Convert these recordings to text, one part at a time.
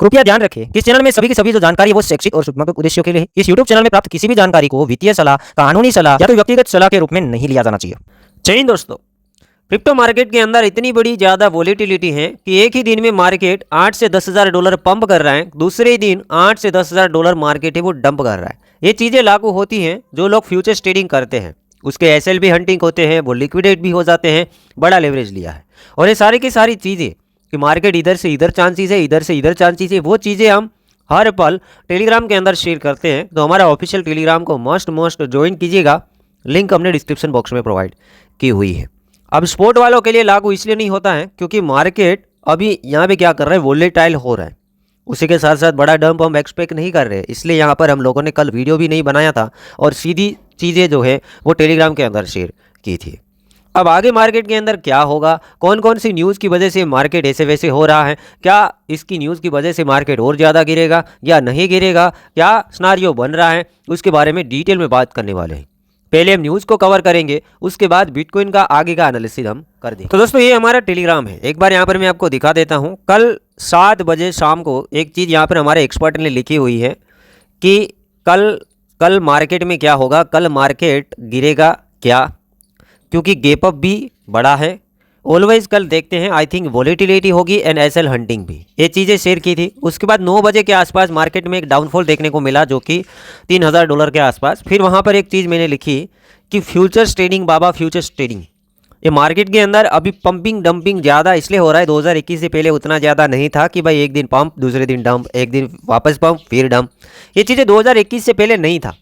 कृपया ध्यान रखें कि इस चैनल में सभी की सभी जो जानकारी है वो शैक्षिक और सूचनात्मक उद्देश्यों के लिए है। इस यूट्यूब चैनल में प्राप्त किसी भी जानकारी को वित्तीय सलाह, कानूनी सलाह या तो व्यक्तिगत सलाह के रूप में नहीं लिया जाना चाहिए। जय हिंद दोस्तों। क्रिप्टो मार्केट के अंदर इतनी बड़ी ज़्यादा वॉलीटिलिटी है कि एक ही दिन में मार्केट 8 से 10,000 डॉलर पंप कर रहा है, दूसरे ही दिन 8 से 10,000 डॉलर मार्केट है वो डंप कर रहा है। ये चीज़ें लागू होती हैं जो लोग फ्यूचर्स ट्रेडिंग करते हैं, उसके एसएलपी हंटिंग होते हैं, वो लिक्विडेट भी हो जाते हैं, बड़ा लेवरेज लिया है। और ये सारी की सारी चीज़ें कि मार्केट इधर से इधर चांसेस है, इधर से इधर चांसेस है, वो चीज़ें हम हर पल टेलीग्राम के अंदर शेयर करते हैं। तो हमारा ऑफिशियल टेलीग्राम को मस्ट ज्वाइन कीजिएगा, लिंक हमने डिस्क्रिप्शन बॉक्स में प्रोवाइड की हुई है। अब स्पोर्ट वालों के लिए लागू इसलिए नहीं होता है क्योंकि मार्केट अभी यहाँ पे क्या कर रहा है, वोलेटाइल हो रहा है, उसी के साथ साथ बड़ा डंप हम एक्सपेक्ट नहीं कर रहे, इसलिए यहाँ पर हम लोगों ने कल वीडियो भी नहीं बनाया था और सीधी चीज़ें जो है वो टेलीग्राम के अंदर शेयर की थी। अब आगे मार्केट के अंदर क्या होगा, कौन कौन सी न्यूज़ की वजह से मार्केट ऐसे वैसे हो रहा है, क्या इसकी न्यूज़ की वजह से मार्केट और ज़्यादा गिरेगा या नहीं गिरेगा, क्या सिनेरियो बन रहा है, उसके बारे में डिटेल में बात करने वाले हैं। पहले हम न्यूज़ को कवर करेंगे, उसके बाद बिटकॉइन का आगे का एनालिसिस हम कर देंगे। तो दोस्तों ये हमारा टेलीग्राम है, एक बार यहाँ पर मैं आपको दिखा देता हूँ। कल 7 बजे शाम को एक चीज़ यहाँ पर हमारे एक्सपर्ट ने लिखी हुई है कि कल मार्केट में क्या होगा, कल मार्केट गिरेगा क्या, क्योंकि गैप अप भी बड़ा है। ऑलवेज कल देखते हैं, आई थिंक वॉलेटिलिटी होगी एंड एसएल हंटिंग भी, ये चीज़ें शेयर की थी। उसके बाद 9 बजे के आसपास मार्केट में एक डाउनफॉल देखने को मिला जो कि 3,000 डॉलर के आसपास। फिर वहाँ पर एक चीज़ मैंने लिखी कि फ्यूचर्स ट्रेडिंग, बाबा फ्यूचर्स ट्रेडिंग, ये मार्केट के अंदर अभी पंपिंग डंपिंग ज़्यादा इसलिए हो रहा है। 2021 से पहले उतना ज़्यादा नहीं था कि भाई एक दिन पंप दूसरे दिन डंप, एक दिन वापस पंप फिर डंप, ये चीज़ें 2021 से पहले नहीं था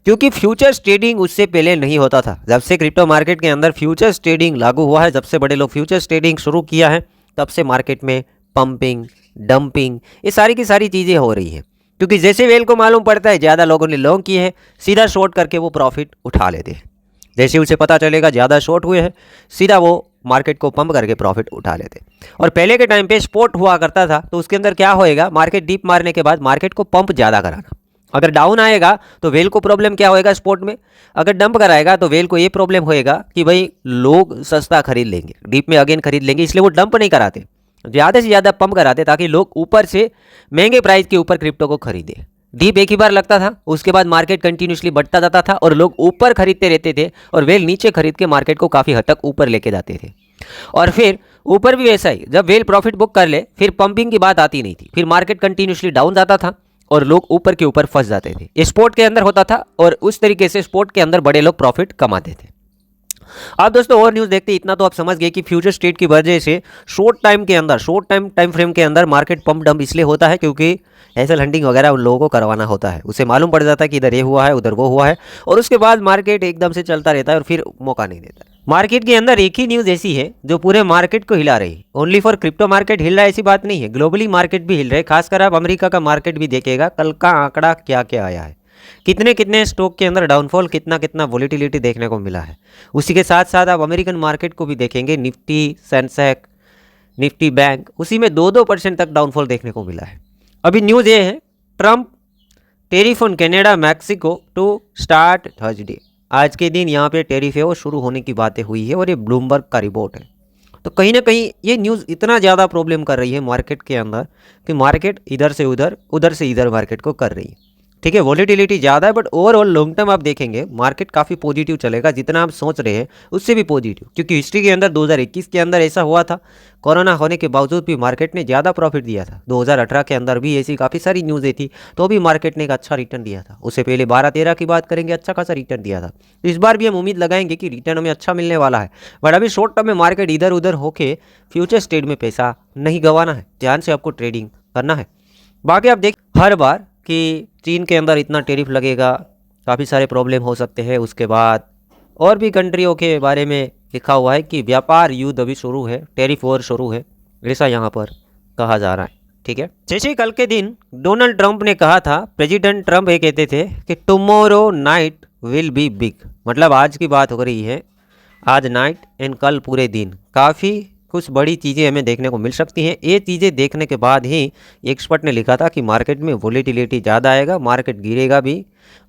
क्योंकि फ्यूचर्स ट्रेडिंग उससे पहले नहीं होता था। जब से क्रिप्टो मार्केट के अंदर फ्यूचर्स ट्रेडिंग लागू हुआ है, जब से बड़े लोग फ्यूचर्स ट्रेडिंग शुरू किया है, तब से मार्केट में पंपिंग डंपिंग ये सारी की सारी चीज़ें हो रही हैं। क्योंकि जैसे वेल को मालूम पड़ता है ज़्यादा लोगों ने लॉन्ग किए हैं, सीधा शॉर्ट करके वो प्रॉफिट उठा लेते हैं। जैसे उसे पता चलेगा ज़्यादा शॉर्ट हुए हैं, सीधा वो मार्केट को पंप करके प्रॉफिट उठा लेते। और पहले के टाइम पे स्पॉट हुआ करता था, तो उसके अंदर क्या होएगा, मार्केट डीप मारने के बाद मार्केट को पंप ज़्यादा कराना। अगर डाउन आएगा तो वेल को प्रॉब्लम क्या होएगा स्पॉट में, अगर डंप कराएगा तो वेल को ये प्रॉब्लम होएगा कि भाई लोग सस्ता खरीद लेंगे, डीप में अगेन खरीद लेंगे, इसलिए वो डंप नहीं कराते, ज़्यादा से ज़्यादा पंप कराते ताकि लोग ऊपर से महंगे प्राइस के ऊपर क्रिप्टो को खरीदे। डीप एक ही बार लगता था, उसके बाद मार्केट कंटिन्यूसली बढ़ता जाता था और लोग ऊपर खरीदते रहते थे और वेल नीचे खरीद के मार्केट को काफ़ी हद तक ऊपर लेके जाते थे। और फिर ऊपर भी वैसा ही, जब वेल प्रॉफिट बुक कर ले फिर पंपिंग की बात आती नहीं थी, फिर मार्केट कंटिन्यूसली डाउन जाता था और लोग ऊपर के ऊपर फंस जाते थे। ये स्पोर्ट के अंदर होता था और उस तरीके से स्पोर्ट के अंदर बड़े लोग प्रॉफिट कमाते थे। अब दोस्तों और न्यूज़ देखते, इतना तो आप समझ गए कि फ्यूचर स्टेट की वजह से शॉर्ट टाइम के अंदर, शॉर्ट टाइम फ्रेम के अंदर मार्केट पंप डंप इसलिए होता है क्योंकि एसएल हंटिंग वगैरह उन लोगों को करवाना होता है। उसे मालूम पड़ जाता है कि इधर ये हुआ है उधर वो हुआ है, और उसके बाद मार्केट एकदम से चलता रहता है और फिर मौका नहीं देता है। मार्केट के अंदर एक ही न्यूज़ ऐसी है जो पूरे मार्केट को हिला रही है। ओनली फॉर क्रिप्टो मार्केट हिल रहा है ऐसी बात नहीं है, ग्लोबली मार्केट भी हिल रहे, खासकर आप अमेरिका का मार्केट भी देखिएगा, कल का आंकड़ा क्या क्या आया है, कितने कितने स्टॉक के अंदर डाउनफॉल, कितना कितना वॉलीटिलिटी देखने को मिला है। उसी के साथ साथ आप अमेरिकन मार्केट को भी देखेंगे, निफ्टी, सेंसेक्स, निफ्टी बैंक, उसी में 2-2% तक डाउनफॉल देखने को मिला है। अभी न्यूज़ ये है, Trump tariff on Canada Mexico to start Thursday, आज के दिन यहाँ पे टेरिफ है वो शुरू होने की बातें हुई है और ये ब्लूमबर्ग का रिपोर्ट है। तो कहीं ना कहीं ये न्यूज़ इतना ज़्यादा प्रॉब्लम कर रही है मार्केट के अंदर कि मार्केट इधर से उधर, उधर से इधर मार्केट को कर रही है। ठीक है, वॉलीटिलिटी ज़्यादा है, बट ओवरऑल लॉन्ग टर्म आप देखेंगे मार्केट काफ़ी पॉजिटिव चलेगा, जितना आप सोच रहे हैं उससे भी पॉजिटिव। क्योंकि हिस्ट्री के अंदर 2021 के अंदर ऐसा हुआ था, कोरोना होने के बावजूद भी मार्केट ने ज़्यादा प्रॉफिट दिया था। 2018 के अंदर भी ऐसी काफ़ी सारी न्यूज़ें थी, तो भी मार्केट ने एक अच्छा रिटर्न दिया था। उससे पहले 12-13 की बात करेंगे, अच्छा खासा रिटर्न दिया था। इस बार भी हम उम्मीद लगाएंगे कि रिटर्न हमें अच्छा मिलने वाला है, बट अभी शॉर्ट टर्म में मार्केट इधर उधर होके फ्यूचर स्टेट में पैसा नहीं गंवाना है, ध्यान से आपको ट्रेडिंग करना है। बाकी आप देख हर बार कि चीन के अंदर इतना टेरिफ लगेगा, काफ़ी सारे प्रॉब्लम हो सकते हैं। उसके बाद और भी कंट्रियों के बारे में लिखा हुआ है कि व्यापार युद्ध अभी शुरू है, टेरिफ वॉर शुरू है, ऐसा यहाँ पर कहा जा रहा है। ठीक है, जैसे कल के दिन डोनाल्ड ट्रंप ने कहा था, प्रेसिडेंट ट्रंप ये कहते थे कि tomorrow night will be big, मतलब आज की बात हो रही है, आज नाइट एंड कल पूरे दिन काफ़ी कुछ बड़ी चीज़ें हमें देखने को मिल सकती हैं। ये चीज़ें देखने के बाद ही एक्सपर्ट ने लिखा था कि मार्केट में वॉलीटिलिटी ज़्यादा आएगा, मार्केट गिरेगा भी,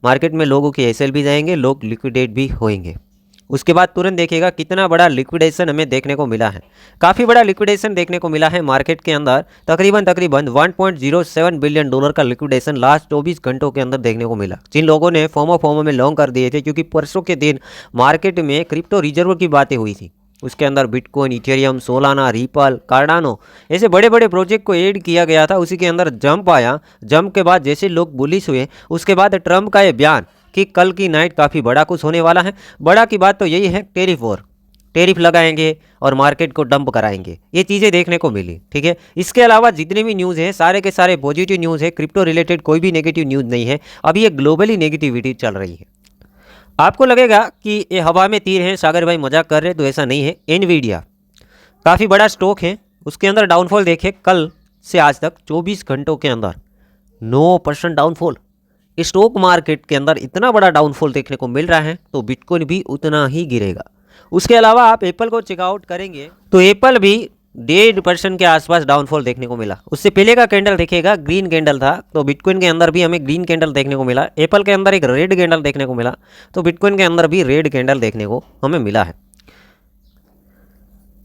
मार्केट में लोगों के एसएल भी जाएंगे, लोग लिक्विडेट भी होएंगे। उसके बाद तुरंत देखिएगा कितना बड़ा लिक्विडेशन हमें देखने को मिला है। काफ़ी बड़ा लिक्विडेशन देखने को मिला है मार्केट के अंदर। तकरीबन 1.07 बिलियन डॉलर का लिक्विडेशन लास्ट 24 घंटों के अंदर देखने को मिला। जिन लोगों ने फोमो में लॉन्ग कर दिए थे, क्योंकि परसों के दिन मार्केट में क्रिप्टो रिजर्व की बातें हुई थी, उसके अंदर bitcoin, Ethereum, Solana, ripple, Cardano ऐसे बड़े बड़े प्रोजेक्ट को ऐड किया गया था। उसी के अंदर जंप आया। जंप के बाद जैसे लोग बुलिश हुए, उसके बाद ट्रंप का ये बयान कि कल की नाइट काफ़ी बड़ा कुछ होने वाला है। बड़ा की बात तो यही है, टेरिफ वॉर, टेरिफ लगाएंगे और मार्केट को डंप कराएंगे, ये चीज़ें देखने को मिली। ठीक है, इसके अलावा जितने भी न्यूज़ हैं सारे के सारे पॉजिटिव न्यूज़ है। क्रिप्टो रिलेटेड कोई भी नेगेटिव न्यूज़ नहीं है। अभी ये ग्लोबली नेगेटिविटी चल रही है। आपको लगेगा कि ये हवा में तीर है, सागर भाई मजाक कर रहे, तो ऐसा नहीं है। एनवीडिया काफ़ी बड़ा स्टॉक है, उसके अंदर डाउनफॉल देखे कल से आज तक 24 घंटों के अंदर 9% डाउनफॉल। स्टॉक मार्केट के अंदर इतना बड़ा डाउनफॉल देखने को मिल रहा है, तो बिटकॉइन भी उतना ही गिरेगा। उसके अलावा आप एप्पल को चेकआउट करेंगे तो एप्पल भी 1.5% के आसपास डाउनफॉल देखने को मिला। उससे पहले का कैंडल देखिएगा ग्रीन कैंडल था, तो बिटकॉइन के अंदर भी हमें ग्रीन कैंडल देखने को मिला। एप्पल के अंदर एक रेड कैंडल देखने को मिला, तो बिटकॉइन के अंदर भी रेड कैंडल देखने को हमें मिला है।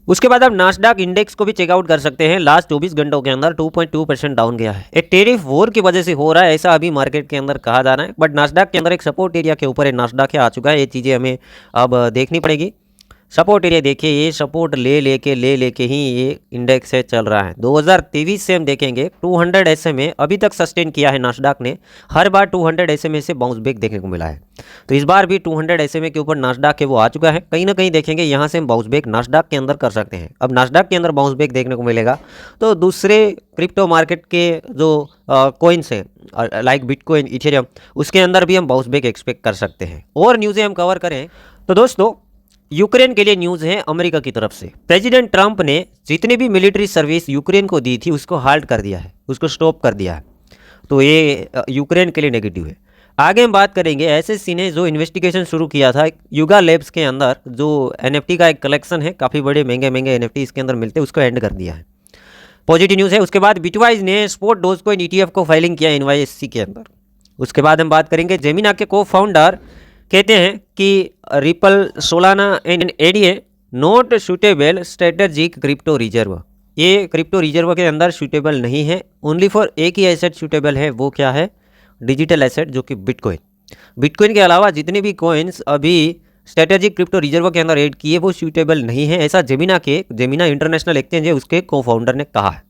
उसके बाद आप नास्डॉक इंडेक्स को भी चेकआउट कर सकते हैं। लास्ट 24 घंटों के अंदर 2.2% डाउन गया है। एक टेरिफ वॉर की वजह से हो रहा है ऐसा अभी मार्केट के अंदर कहा जा रहा है, बट नास्डॉक के अंदर एक सपोर्ट एरिया के ऊपर नास्डॉक आ चुका है। ये चीज़ें हमें अब देखनी पड़ेगी। सपोर्ट एरिया देखिए, ये सपोर्ट ले लेके ही ये इंडेक्स से चल रहा है। 2023 से हम देखेंगे 200 SMA अभी तक सस्टेन किया है नास्डॉक ने। हर बार 200 SMA से बाउंस बैक देखने को मिला है, तो इस बार भी 200 SMA के ऊपर नास्डॉक है वो आ चुका है। कहीं ना कहीं देखेंगे यहाँ से हम बाउंस बैक नास्डॉक के अंदर कर सकते हैं। अब नास्डॉक के अंदर बाउंस बैक देखने को मिलेगा तो दूसरे क्रिप्टो मार्केट के जो कॉइन्स हैं लाइक बिटकॉइन, इथेरियम, उसके अंदर भी हम बाउंस बैक एक्सपेक्ट कर सकते हैं। और न्यूज़ें हम कवर करें तो दोस्तों, यूक्रेन के लिए न्यूज़ है अमेरिका की तरफ से। प्रेसिडेंट ट्रंप ने जितनी भी मिलिट्री सर्विस यूक्रेन को दी थी उसको हाल्ट कर दिया है, उसको स्टॉप कर दिया है, तो ये यूक्रेन के लिए नेगेटिव है। आगे हम बात करेंगे एसएससी ने जो इन्वेस्टिगेशन शुरू किया था युगा लैब्स के अंदर, जो एनएफटी का एक कलेक्शन है, काफ़ी बड़े महंगे एनएफटी इसके अंदर मिलते हैं, उसको एंड कर दिया है। पॉजिटिव न्यूज़ है। उसके बाद बिटवाइज ने स्पॉट डोजकॉइन ETF को फाइलिंग किया NYSE के अंदर। उसके बाद हम बात करेंगे जेमिना के को फाउंडर कहते हैं कि ripple, Solana and ADA not suitable strategic crypto reserve. ये क्रिप्टो रिजर्व के अंदर सूटेबल नहीं है। ओनली फॉर एक ही एसेट सूटेबल है, वो क्या है? डिजिटल एसेट, जो कि बिटकॉइन। बिटकॉइन के अलावा जितने भी कॉइन्स अभी स्ट्रेटेजिक क्रिप्टो रिजर्व के अंदर ऐड किए वो सूटेबल नहीं है, ऐसा जेमिना इंटरनेशनल एक्सचेंज है उसके को फाउंडर ने कहा है।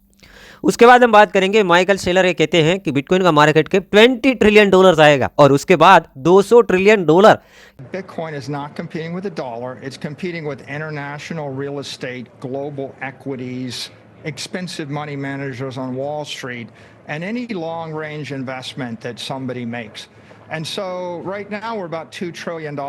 उसके बाद हम बात करेंगे माइकल सेलर ये कहते हैं कि बिटकॉइन का मार्केट कैप $20 ट्रिलियन आएगा और उसके बाद $200 trillion. Bitcoin is not competing with the dollar. It's competing with international real estate, global equities, expensive money managers on Wall Street, and any long-range investment that somebody makes. And so right now we're about $2 trillion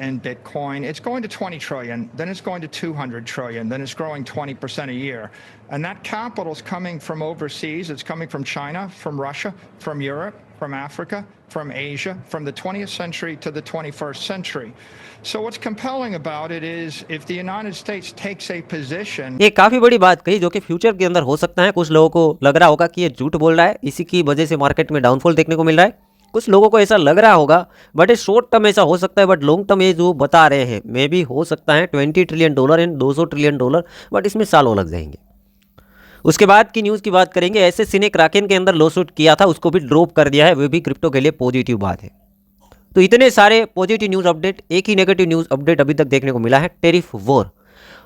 in Bitcoin. It's going to 20 trillion, then it's going to 200 trillion, then it's growing 20% a year. And that capital is coming from overseas. It's coming from China, from Russia, from Europe, from Africa, from Asia, from the 20th century to the 21st century. So what's compelling about it is if the United States takes a position. ये काफी बड़ी बात कही जो कि future के अंदर हो सकता है। कुछ लोगों को लग रहा होगा कि ये झूठ बोल रहा है, इसी की वजह से मार्केट में डाउनफॉल देखने को मिल रहा है। कुछ लोगों को ऐसा लग रहा होगा, बट शॉर्ट टर्म ऐसा हो सकता है, बट लॉन्ग टर्म ये जो बता रहे हैं मे भी हो सकता है $20 ट्रिलियन एंड $200 ट्रिलियन, बट इसमें सालों लग जाएंगे। उसके बाद की न्यूज़ की बात करेंगे, एसएससी ने क्राकेन के अंदर लॉसूट किया था, उसको भी ड्रॉप कर दिया है, वो भी क्रिप्टो के लिए पॉजिटिव बात है। तो इतने सारे पॉजिटिव न्यूज़ अपडेट, एक ही नेगेटिव न्यूज़ अपडेट अभी तक देखने को मिला है, टेरिफ वॉर।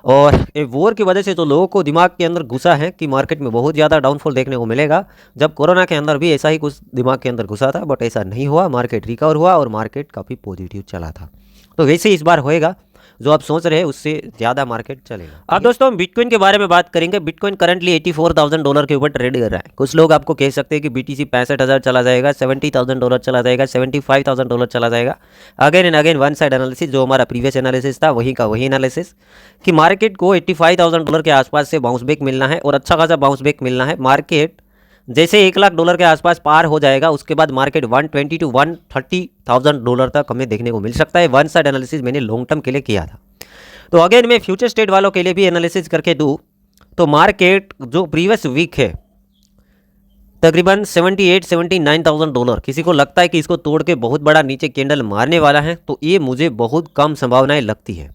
और ये वॉर की वजह से तो लोगों को दिमाग के अंदर घुसा है कि मार्केट में बहुत ज़्यादा डाउनफॉल देखने को मिलेगा। जब कोरोना के अंदर भी ऐसा ही कुछ दिमाग के अंदर घुसा था, बट ऐसा नहीं हुआ, मार्केट रिकवर हुआ और मार्केट काफ़ी पॉजिटिव चला था। तो वैसे ही इस बार होएगा, जो आप सोच रहे हैं उससे ज़्यादा मार्केट चलेगा। अब दोस्तों हम बिटकॉइन के बारे में बात करेंगे। बिटकॉइन करंटली $84,000 के ऊपर ट्रेड कर रहा है। कुछ लोग आपको कह सकते हैं कि BTC 65,000 चला जाएगा, $70,000 चला जाएगा, $75,000 चला जाएगा। Again and again one side analysis, जो हमारा प्रीवियस एनालिसिस था वही का वही एनालिसिस, कि मार्केट को $85,000 के आसपास से बाउंस बैक मिलना है और अच्छा खासा बाउंस बैक मिलना है। मार्केट जैसे $1,00,000 के आसपास पार हो जाएगा उसके बाद मार्केट 120 to 130,000 डॉलर तक हमें देखने को मिल सकता है। वन साइड एनालिसिस मैंने लॉन्ग टर्म के लिए किया था। तो अगेन मैं फ्यूचर स्टेट वालों के लिए भी एनालिसिस करके दूँ तो मार्केट जो प्रीवियस वीक है तकरीबन 78-79,000 डॉलर। किसी को लगता है कि इसको तोड़ के बहुत बड़ा नीचे कैंडल मारने वाला है, तो ये मुझे बहुत कम संभावनाएं लगती है।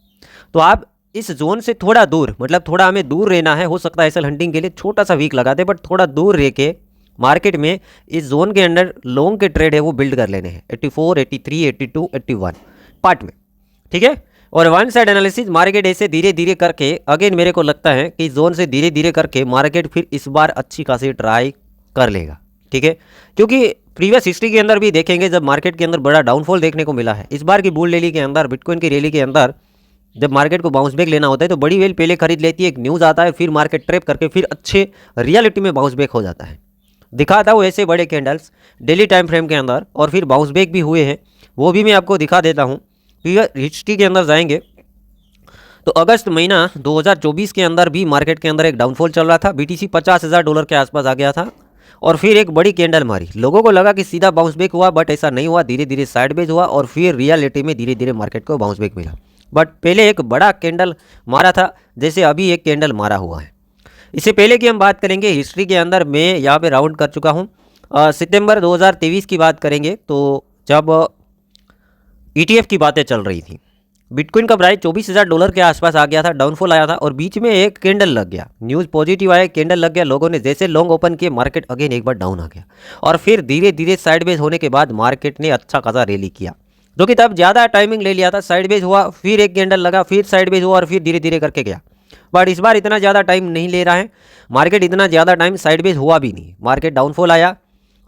तो आप इस जोन से थोड़ा दूर, मतलब थोड़ा हमें दूर रहना है। हो सकता है एसएल हंटिंग के लिए छोटा सा वीक लगा दे, बट थोड़ा दूर रह के मार्केट में इस जोन के अंदर लॉन्ग के ट्रेड है वो बिल्ड कर लेने हैं 84, 83, 82, 81 पार्ट में, ठीक है। और वन साइड एनालिसिस मार्केट ऐसे धीरे धीरे करके, अगेन मेरे को लगता है कि जोन से धीरे धीरे करके मार्केट फिर इस बार अच्छी खासी ट्राई कर लेगा, ठीक है। क्योंकि प्रीवियस हिस्ट्री के अंदर भी देखेंगे जब मार्केट के अंदर बड़ा डाउनफॉल देखने को मिला है, इस बार की बुल रैली के अंदर, बिटकॉइन की रैली के अंदर, जब मार्केट को बाउंस बैक लेना होता है तो बड़ी वेल पहले खरीद लेती है, एक न्यूज़ आता है, फिर मार्केट ट्रैप करके फिर अच्छे रियलिटी में बाउंस बैक हो जाता है। दिखाता हूँ ऐसे बड़े कैंडल्स डेली टाइम फ्रेम के अंदर, और फिर बाउंस बैक भी हुए हैं, वो भी मैं आपको दिखा देता हूँ। प्रीवियस हिस्ट्री के अंदर जाएंगे तो अगस्त महीना 2024 के अंदर भी मार्केट के अंदर एक डाउनफॉल चल रहा था, बीटीसी 50,000 डॉलर के आसपास आ गया था, और फिर एक बड़ी कैंडल मारी। लोगों को लगा कि सीधा बाउंस बैक हुआ, बट ऐसा नहीं हुआ, धीरे धीरे साइडवेज हुआ, और फिर रियलिटी में धीरे धीरे मार्केट को बाउंस बैक मिला। बट पहले एक बड़ा कैंडल मारा था, जैसे अभी एक कैंडल मारा हुआ है। इससे पहले की हम बात करेंगे हिस्ट्री के अंदर, मैं यहाँ पे राउंड कर चुका हूँ, सितंबर 2023 की बात करेंगे तो जब ETF की बातें चल रही थी, बिटकॉइन का प्राइस 24,000 डॉलर के आसपास आ गया था, डाउनफॉल आया था, और बीच में एक कैंडल लग गया, न्यूज़ पॉजिटिव आया, कैंडल लग गया, लोगों ने जैसे लॉन्ग ओपन किए, मार्केट अगेन एक बार डाउन आ गया, और फिर धीरे धीरे साइडवेज होने के बाद मार्केट ने अच्छा खासा रैली किया, जो कि तब ज़्यादा टाइमिंग ले लिया था। साइडवेज हुआ, फिर एक कैंडल लगा, फिर साइडवेज हुआ, और फिर धीरे धीरे करके गया। बट इस बार इतना ज़्यादा टाइम नहीं ले रहा है मार्केट, इतना ज़्यादा टाइम साइडवेज हुआ भी नहीं, मार्केट डाउनफॉल आया।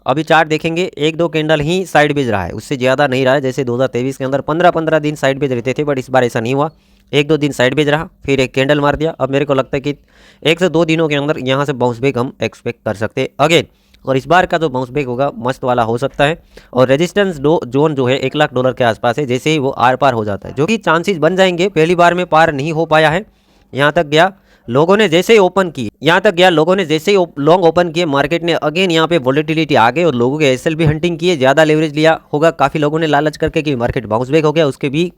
अभी चार्ट देखेंगे, एक दो कैंडल ही साइडवेज रहा है, उससे ज़्यादा नहीं रहा है। जैसे 2023 के अंदर 15-15 दिन साइडवेज रहते थे, बट इस बार ऐसा नहीं हुआ, एक दो दिन साइडवेज रहा, फिर एक कैंडल मार दिया। अब मेरे को लगता है कि 1 से 2 दिनों के अंदर यहाँ से बाउंस बैक हम एक्सपेक्ट कर सकते हैं अगेन, और इस बार का जो बाउंस बैक होगा मस्त वाला हो सकता है। और रेजिस्टेंस जोन जो है 1 लाख डॉलर के आसपास है, जैसे ही वो आर पार हो जाता है, जो कि चांसेस बन जाएंगे, पहली बार में पार नहीं हो पाया है, यहाँ तक गया, लोगों ने जैसे ही ओपन की, यहाँ तक गया, लोगों ने जैसे ही लॉन्ग ओपन किए, मार्केट ने अगेन यहाँ पे वोलेटिलिटी आ गई, और लोगों के एसएल भी हंटिंग किए, ज़्यादा लेवरेज लिया होगा, काफ़ी लोगों ने लालच करके कि मार्केट बाउंस बैक हो गया, उसके भी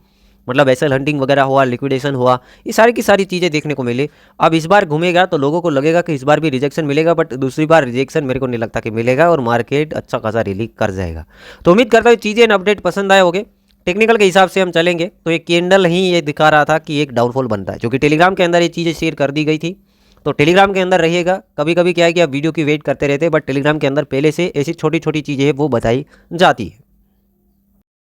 मतलब एसएल हंटिंग वगैरह हुआ, लिक्विडेशन हुआ, ये सारी की सारी चीज़ें देखने को मिली। अब इस बार घूमेगा तो लोगों को लगेगा कि इस बार भी रिजेक्शन मिलेगा, बट दूसरी बार रिजेक्शन मेरे को नहीं लगता कि मिलेगा, और मार्केट अच्छा खासा रैली कर जाएगा। तो उम्मीद करता हूँ चीज़ें अपडेट पसंद आए होंगे। टेक्निकल के हिसाब से हम चलेंगे तो एक कैंडल ही ये दिखा रहा था कि एक डाउनफॉल बनता है, जो कि टेलीग्राम के अंदर ये चीज़ें शेयर कर दी गई थी। तो टेलीग्राम के अंदर रहिएगा। कभी कभी क्या है कि आप वीडियो की वेट करते रहते हैं, बट टेलीग्राम के अंदर पहले से ऐसी छोटी छोटी चीज़ें हैं वो बताई जाती है।